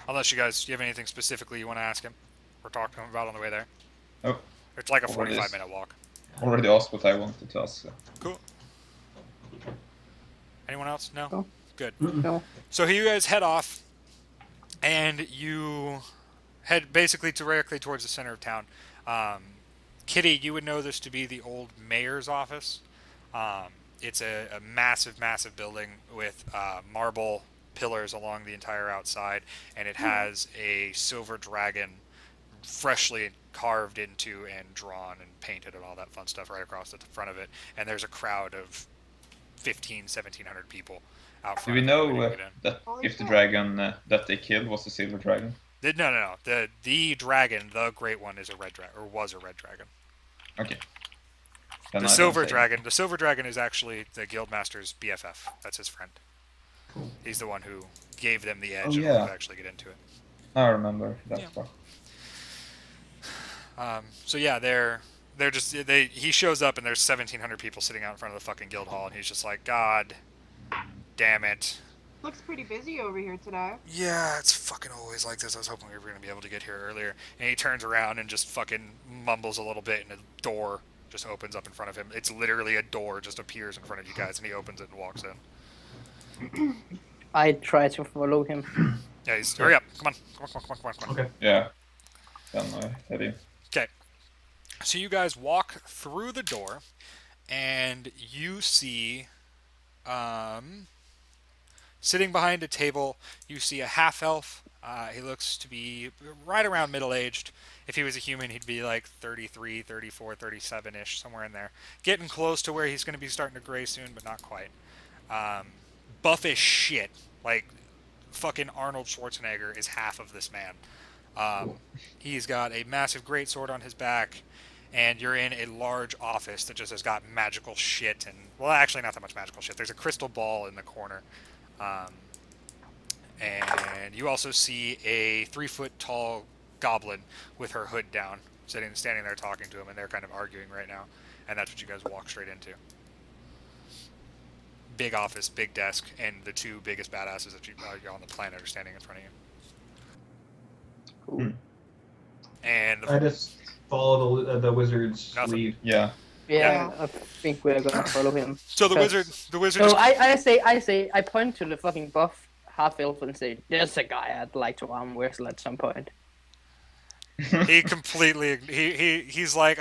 Unless you have anything specifically you want to ask him or talk to him about on the way there. Oh, It's like a already, 45-minute walk. already asked what I wanted to ask. So. Cool. Anyone else? No? No. Good. No. So you guys head off, and you head basically directly towards the center of town. Kitty, you would know this to be the old mayor's office. It's a massive, massive building with marble pillars along the entire outside, and it has a silver dragon freshly carved into and drawn and painted and all that fun stuff right across the front of it. And there's a crowd of 1,700 people out front. Do we know that if the dragon that they killed was a silver dragon? No. The dragon, the great one, is a red dragon, or was a red dragon. Okay. The silver dragon is actually the guildmaster's BFF. That's his friend. He's the one who gave them the edge and could actually get into it. I remember that part. So yeah, they're just he shows up and there's 1,700 people sitting out in front of the fucking guild hall, and he's just like, God damn it. Looks pretty busy over here today. Yeah, it's fucking always like this. I was hoping we were going to be able to get here earlier. And he turns around and just fucking mumbles a little bit, and a door just opens up in front of him. It's literally a door just appears in front of you guys, and he opens it and walks in. I try to follow him. Yeah, hurry up. Come on. Okay. Yeah. Then I head in. Okay. So you guys walk through the door, and you see, sitting behind a table, you see a half-elf. He looks to be right around middle-aged. If he was a human, he'd be like 33, 34, 37-ish, somewhere in there. Getting close to where he's going to be starting to gray soon, but not quite. Buff as shit. Like, fucking Arnold Schwarzenegger is half of this man. He's got a massive greatsword on his back, and you're in a large office that just has got magical shit. And, well, actually not that much magical shit. There's a crystal ball in the corner. And you also see a 3-foot-tall goblin with her hood down, standing there talking to him, and they're kind of arguing right now. And that's what you guys walk straight into. Big office, big desk, and the two biggest badasses that you're on the planet are standing in front of you. Cool. And I just follow the wizard's lead. Yeah. Yeah, I think we're gonna follow him. So the wizard. So I point to the fucking buff half elf and say, "There's a guy I'd like to arm wrestle at some point." He completely. He's like,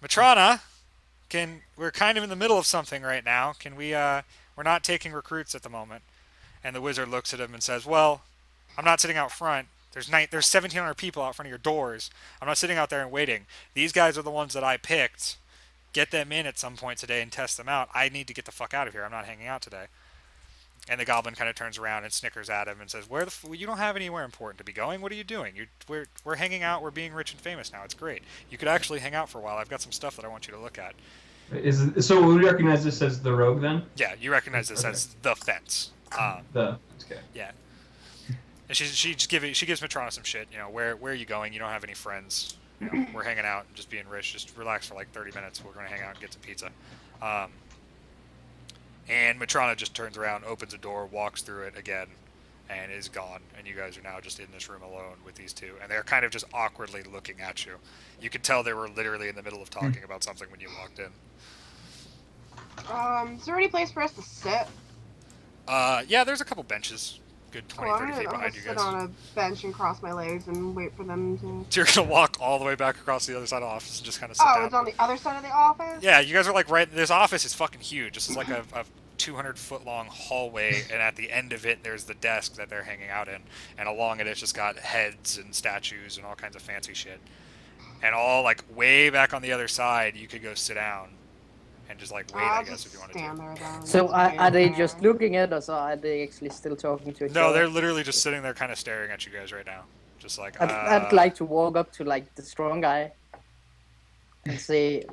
Matrona, we're kind of in the middle of something right now. Can we? We're not taking recruits at the moment. And the wizard looks at him and says, "Well, I'm not sitting out front. There's 1,700 people out front of your doors. I'm not sitting out there and waiting. These guys are the ones that I picked. Get them in at some point today and test them out. I need to get the fuck out of here. I'm not hanging out today." And the goblin kind of turns around and snickers at him and says, you don't have anywhere important to be going. What are you doing? We're hanging out. We're being rich and famous now. It's great. You could actually hang out for a while. I've got some stuff that I want you to look at. So we recognize this as the rogue then? Yeah, you recognize this as the fence. Okay. Yeah. And she gives Matrona some shit. You know, where are you going? You don't have any friends. You know, we're hanging out and just being rich. Just relax for like 30 minutes. We're going to hang out and get some pizza. And Matrona just turns around, opens a door, walks through it again, and is gone. And you guys are now just in this room alone with these two. And they're kind of just awkwardly looking at you. You could tell they were literally in the middle of talking about something when you walked in. Is there any place for us to sit? Yeah, there's a couple benches. Good 20, 30 feet behind you guys. I'm gonna sit on a bench and cross my legs and wait for them to... So you're gonna walk all the way back across the other side of the office and just kind of sit down. Oh, it's on the other side of the office? Yeah, you guys are like this office is fucking huge. This is like a 200-foot long hallway, and at the end of it, there's the desk that they're hanging out in. And along it, it's just got heads and statues and all kinds of fancy shit. And all like way back on the other side, you could go sit down. And just like wait, I guess, if you wanted to. So are they just looking at us, or are they actually still talking to each other? No, they're literally just sitting there kind of staring at you guys right now. Just like, I'd like to walk up to like the strong guy and say,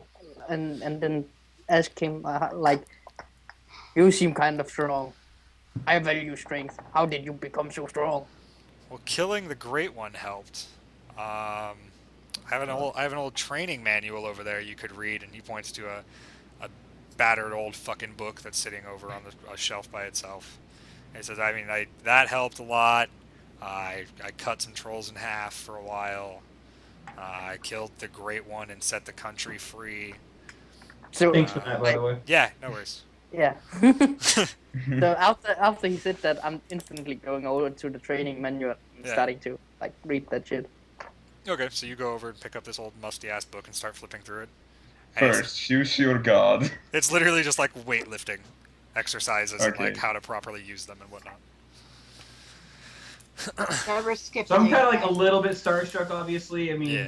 and then ask him, like, you seem kind of strong. I value strength. How did you become so strong? Well, killing the Great One helped. I have an old training manual over there you could read, and he points to a battered old fucking book that's sitting over on a shelf by itself. He says, I mean, that helped a lot. I cut some trolls in half for a while. I killed the Great One and set the country free. So Thanks for that, by the way. Yeah, no worries. yeah. So after he said that, I'm instantly going over to the training manual and Yeah. starting to like read that shit. Okay, so you go over and pick up this old musty-ass book and start flipping through it. And First, choose your god. it's literally just like weightlifting exercises and Okay. like how to properly use them and whatnot. Never skip. So I'm kind of anything. like a little bit starstruck, obviously. I mean, Yeah.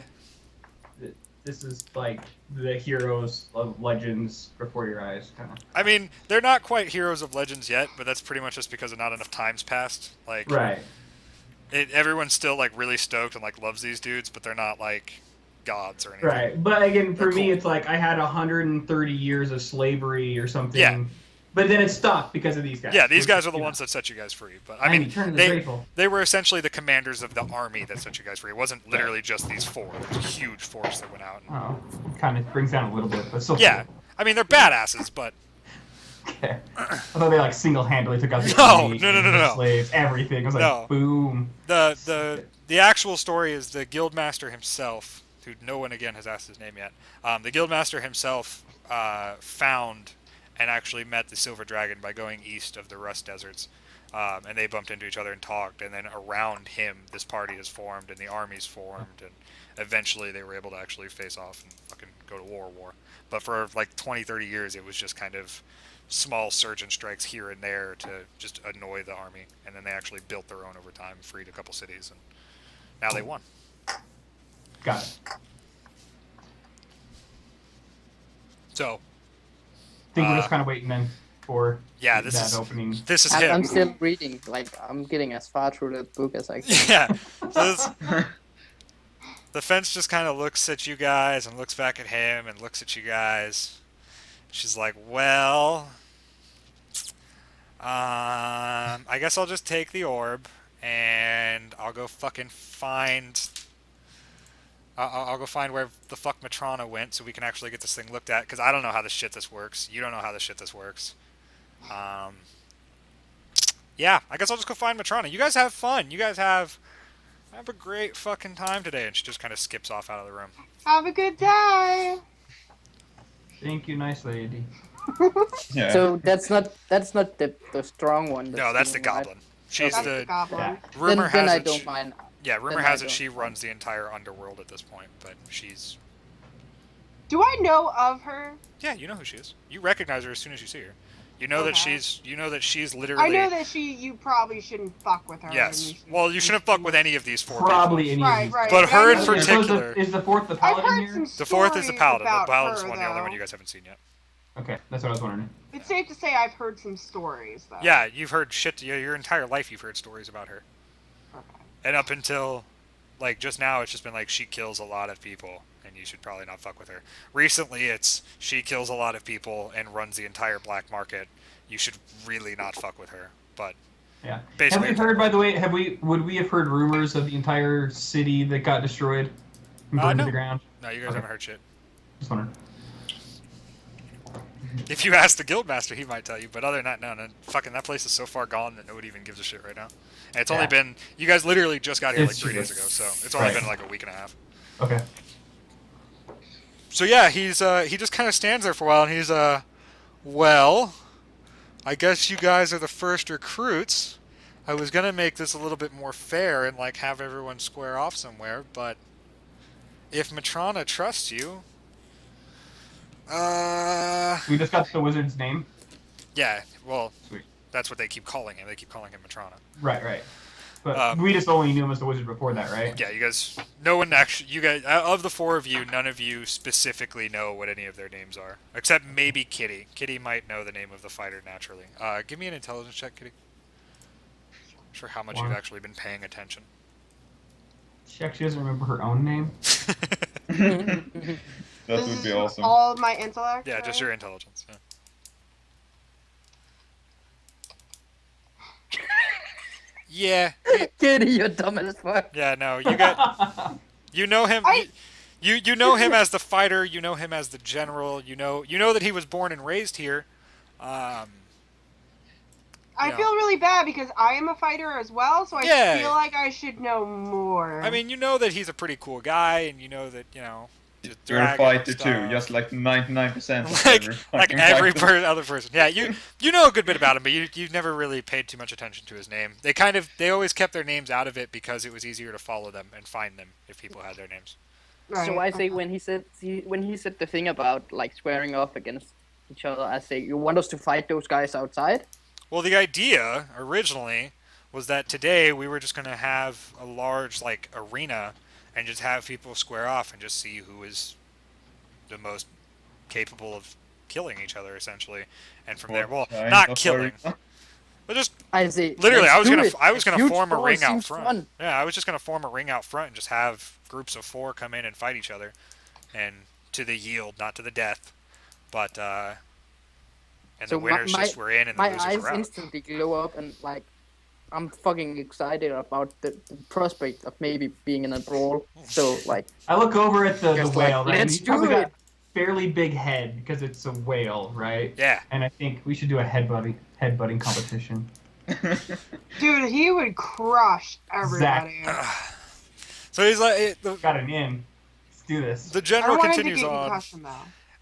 this is like the heroes of legends before your eyes, kind of. I mean, they're not quite heroes of legends yet, but that's pretty much just because not enough time's passed. Like, Right. everyone's still like really stoked and like loves these dudes, but they're not like gods or anything. Right. But again, for They're me, cool. it's like I had 130 years of slavery or something. Yeah. But then it stopped because of these guys. Yeah, these guys are the You ones know. that set you guys free. But I'm I mean, Return of the they Grateful. they were essentially the commanders of the army that set you guys free. It wasn't literally just these four. There was a huge force that went out. And, Oh, kind of brings down a little bit, but still. yeah, I mean they're badasses, but Okay. I thought they like single-handedly took out the No, army, no, the no. slaves, everything. I was like, No. boom. the actual story is the guildmaster himself, who no one again has asked his name yet. The guildmaster himself found and actually met the Silver Dragon by going east of the Rust Deserts, and they bumped into each other and talked. And then around him, this party is formed and the armies formed, and eventually they were able to actually face off and fucking go to war. But for like 20, 30 years, it was just kind of small surgeon strikes here and there to just annoy the army, and then they actually built their own over time, freed a couple cities, and now they won. Got it. So I think we're just kind of waiting then for yeah, that this is opening. this is I'm him. still reading. Like I'm getting as far through the book as I can. Yeah. So the fence just kind of looks at you guys and looks back at him and looks at you guys. She's like, well, I guess I'll just take the orb and I'll go fucking find. I'll go find where the fuck Matrona went so we can actually get this thing looked at, because I don't know how this works. You don't know how this works. Yeah, I guess I'll just go find Matrona. You guys have fun. You guys have a great fucking time today. And she just kind of skips off out of the room. Have a good day. Thank you, nice lady. Yeah. So that's not the strong one. No, that's the stealing, right? Goblin. She's That's the the goblin. Yeah. rumor then has I it. don't mind. Yeah, rumor then I has it don't she mind. runs the entire underworld at this point, but she's. Do I know of her? Yeah, you know who she is. You recognize her as soon as you see her. You know that Okay. she's I literally. know that you probably shouldn't fuck with her. and Yes. you should- Well, you shouldn't fuck with any of these four Probably people. any Right, of these. right. But Yeah, her I in know So that. particular. is the fourth the I've paladin heard here? some The fourth is the stories paladin. The about paladin's her, one the only though. one you guys haven't seen yet. Okay, that's what I was wondering. It's safe to say I've heard some stories, though. Yeah, you've heard shit. Your entire life, you've heard stories about her. Okay. And up until, like, just now, it's just been like, she kills a lot of people, and you should probably not fuck with her. Recently, it's, she kills a lot of people and runs the entire black market. You should really not fuck with her. But, Yeah. basically. Have we heard, by the way, would we have heard rumors of the entire city that got destroyed and burned no. to the ground? No, you guys Okay. haven't heard shit. Just wondering. If you ask the guildmaster, he might tell you. But other than that, no. Fucking that place is so far gone that nobody even gives a shit right now. And it's only Yeah. been, you guys literally just got here like It's 3 days just- ago, so it's only right. been like a week and a half. Okay. So yeah, he just kind of stands there for a while, and he's well, I guess you guys are the first recruits. I was gonna make this a little bit more fair and like have everyone square off somewhere, but if Matrona trusts you, We just got the wizard's name. yeah, well, Sweet. that's what they keep calling him. They keep calling him Matrona. Right. But Um, we just only knew him as the wizard before that, right? Yeah, you guys, no one actually, you guys, of the four of you, none of you specifically know what any of their names are, except maybe Kitty. Kitty might know the name of the fighter naturally. Give me an intelligence check, Kitty. Not sure how much One. you've actually been paying attention. She actually doesn't remember her own name. That This would is be awesome. all of my intellect. Yeah, right? just your intelligence. Yeah. Yeah, Kitty, you're dumb as fuck. yeah. No, you got. You know him. You know him as the fighter. You know him as the general. You know that he was born and raised here. I I know. feel really bad because I am a fighter as well, so I Yeah. feel like I should know more. I mean, you know that he's a pretty cool guy, and you know that the You're a dragon fighter stuff. too, just like 99% of like every like fucking every fighter. other person. Yeah, you know a good bit about him, but you've never really paid too much attention to his name. They always kept their names out of it because it was easier to follow them and find them if people had their names. Right. So I say when he said the thing about like squaring off against each other, I say you want us to fight those guys outside. Well, the idea originally was that today we were just going to have a large like arena and just have people square off and just see who is the most capable of killing each other essentially, and from there, well, Giant not of killing, arena. but just I say literally, let's do it. I was gonna Huge form a brawl ring out seems front. fun. Yeah, I was just gonna form a ring out front and just have groups of 4 come in and fight each other, and to the yield, not to the death, but and So the winners just were in and the my losers eyes were out. instantly glow up and like I'm fucking excited about the prospect of maybe being in a brawl. So like I look over at the Just like, whale. and let's he's probably do got it. fairly big head because it's a whale, right? Yeah. And I think we should do a headbutting competition. Dude, he would crush everybody. So he's like, Got an in. Let's do this. the I general don't want him to continues get on, concussion though.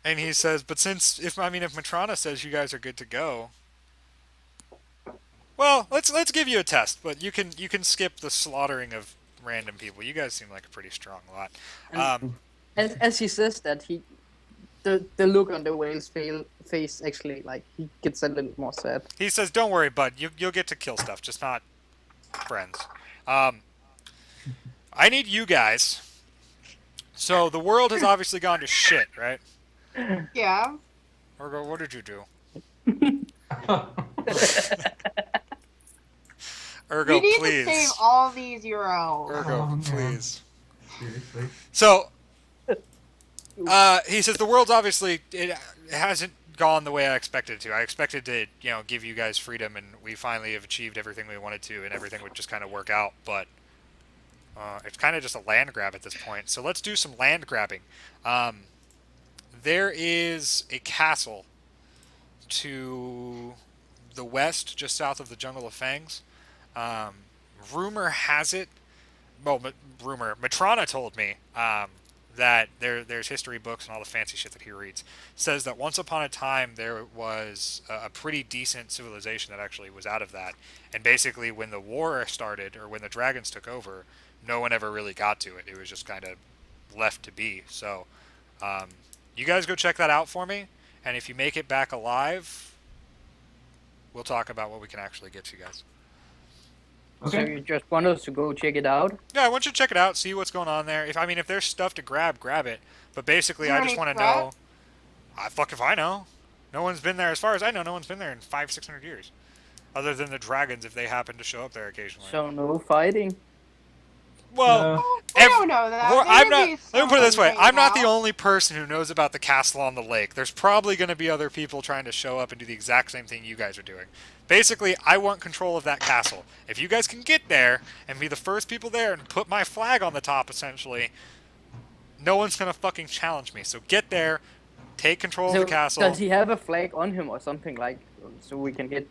and he says, but if Matrona says you guys are good to go, well, let's give you a test, but you can skip the slaughtering of random people. You guys seem like a pretty strong lot. And- as he says that the look on the whale's face actually like he gets a little more sad. He says, "Don't worry, bud. You'll get to kill stuff, just not friends." I need you guys. So the world has obviously gone to shit, right? Yeah. Ergo, what did you do? Ergo, We need please. to save all these euros. Ergo, Oh, man. please. Seriously. So, he says the world's obviously it hasn't gone the way I expected it to. I expected to, give you guys freedom, and we finally have achieved everything we wanted to, and everything would just kind of work out. But it's kind of just a land grab at this point. So let's do some land grabbing. There is a castle to the west, just south of the Jungle of Fangs. Rumor has it. Well, Matrona told me that there's history books and all the fancy shit that he reads says that once upon a time there was a pretty decent civilization that actually was out of that, and basically when the war started or when the dragons took over, no one ever really got to it. It was just kind of left to be. So you guys go check that out for me, and if you make it back alive, we'll talk about what we can actually get you guys. So Okay. you just want us to go check it out? Yeah, I want you to check it out, see what's going on there. If there's stuff to grab it. But basically, Is there I just any want to threat? know. Fuck if I know. No one's been there, as far as I know. No one's been there in 500-600 years, other than the dragons if they happen to show up there occasionally. So no fighting. Well, We don't know that. well, There I'm may not. be Let me put it this way: someone I'm not the hanging out. only person who knows about the castle on the lake. There's probably going to be other people trying to show up and do the exact same thing you guys are doing. Basically, I want control of that castle. If you guys can get there and be the first people there and put my flag on the top, essentially, no one's going to fucking challenge me. So get there, take control So of the castle. does he have a flag on him or something like so we can get?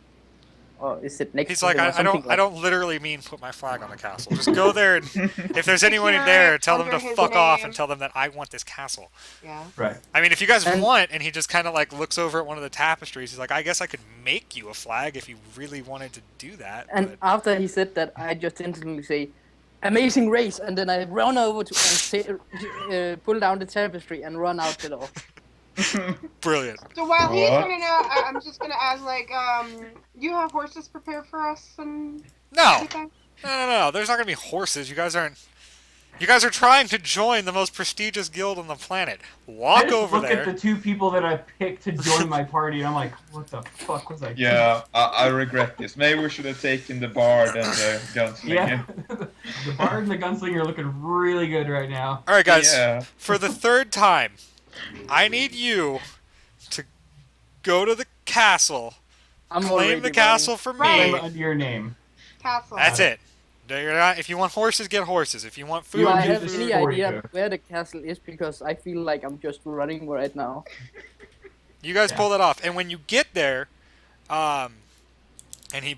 Or is it next He's to like, him or I something don't literally mean put my flag on the castle. Just go there, and if there's anyone in Secure there, it tell them to under his fuck off name. and tell them that I want this castle. Yeah. Right. I mean, if you guys And- want, and he just kind of like looks over at one of the tapestries, he's like, I guess I could make you a flag if you really wanted to do that. And but- after he said that, I just instantly say, "Amazing race!" and then I run over to and pull down the tapestry and run out the door. Brilliant. So while he's What? running out, I'm just gonna ask, like, you have horses prepared for us and No, everything? no. There's not gonna be horses. You guys aren't. You guys are trying to join the most prestigious guild on the planet. I Walk just over look there. at the two people that I picked to join my party, and I'm like, what the fuck was I doing? Yeah, I regret this. Maybe we should have taken the bard and the gunslinger. Yeah. The bard and the gunslinger are looking really good right now. All right, guys. Yeah. For the third time, I need you to go to the castle, I'm claim already the castle for Right. me. Under your name. Castle. That's it. You're not, if you want horses, get horses. If you want food, Do I do have this any for idea you. where the castle is? Because I feel like I'm just running right now. you guys Yeah. pull that off. And when you get there, and he